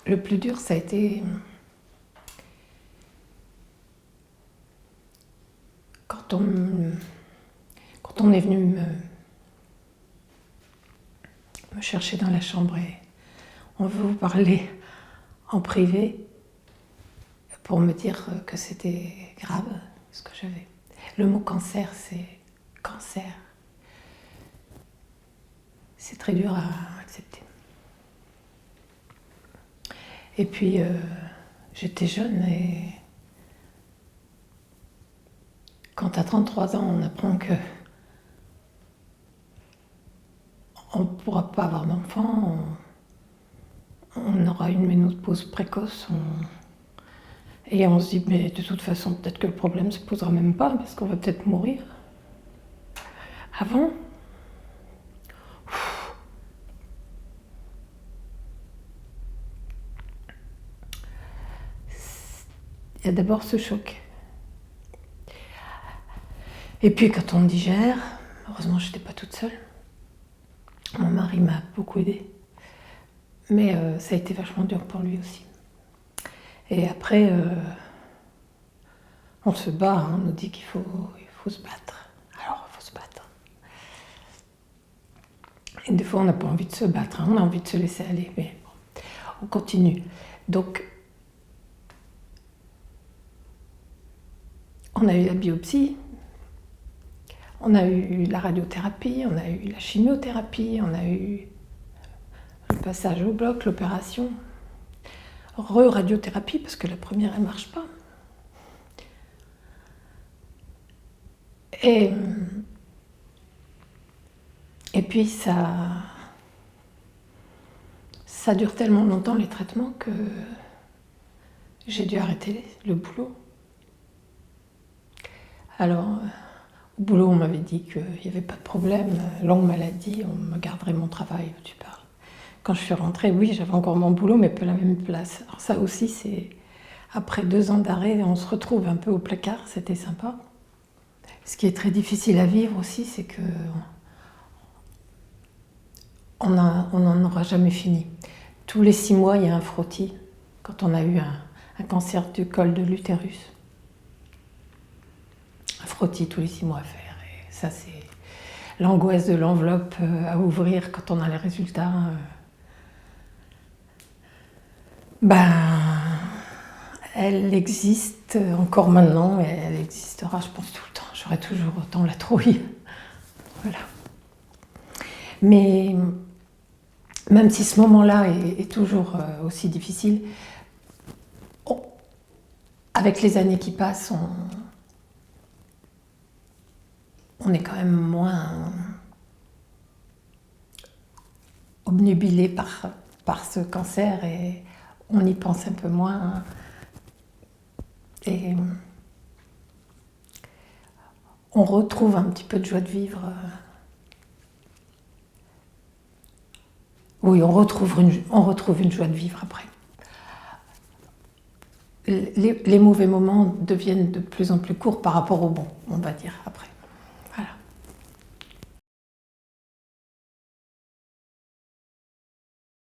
Le plus dur, ça a été quand on est venu me chercher dans la chambre et on veut vous parler en privé pour me dire que c'était grave ce que j'avais. Le mot cancer, c'est cancer. C'est très dur à accepter. Et puis, j'étais jeune et quand à 33 ans, on apprend que on ne pourra pas avoir d'enfant, on aura une ménopause précoce, et on se dit, mais de toute façon, peut-être que le problème ne se posera même pas, parce qu'on va peut-être mourir avant. Il y a d'abord ce choc. Et puis quand on digère, heureusement je n'étais pas toute seule. Mon mari m'a beaucoup aidée. Mais ça a été vachement dur pour lui aussi. Et après, on se bat, hein, on nous dit qu'il faut se battre. Alors il faut se battre. Et des fois on n'a pas envie de se battre, hein, on a envie de se laisser aller, mais bon, on continue. Donc, on a eu la biopsie, on a eu la radiothérapie, on a eu la chimiothérapie, on a eu le passage au bloc, l'opération, radiothérapie parce que la première elle marche pas. Et puis ça dure tellement longtemps les traitements que j'ai dû arrêter le boulot. Alors, au boulot, on m'avait dit qu'il n'y avait pas de problème, longue maladie, on me garderait mon travail, tu parles. Quand je suis rentrée, oui, j'avais encore mon boulot, mais pas la même place. Alors ça aussi, c'est après 2 ans d'arrêt, on se retrouve un peu au placard, c'était sympa. Ce qui est très difficile à vivre aussi, c'est que on n'en aura jamais fini. Tous les 6 mois, il y a un frottis, quand on a eu un cancer du col de l'utérus. Un frottis tous les 6 mois à faire. Et ça, c'est l'angoisse de l'enveloppe à ouvrir quand on a les résultats. Elle existe encore maintenant et elle existera, je pense, tout le temps. J'aurai toujours autant la trouille. Voilà. Mais même si ce moment-là est toujours aussi difficile, avec les années qui passent, on est quand même moins obnubilé par ce cancer et on y pense un peu moins. Et on retrouve un petit peu de joie de vivre. Oui, on retrouve une joie de vivre après. Les mauvais moments deviennent de plus en plus courts par rapport aux bons, on va dire, après.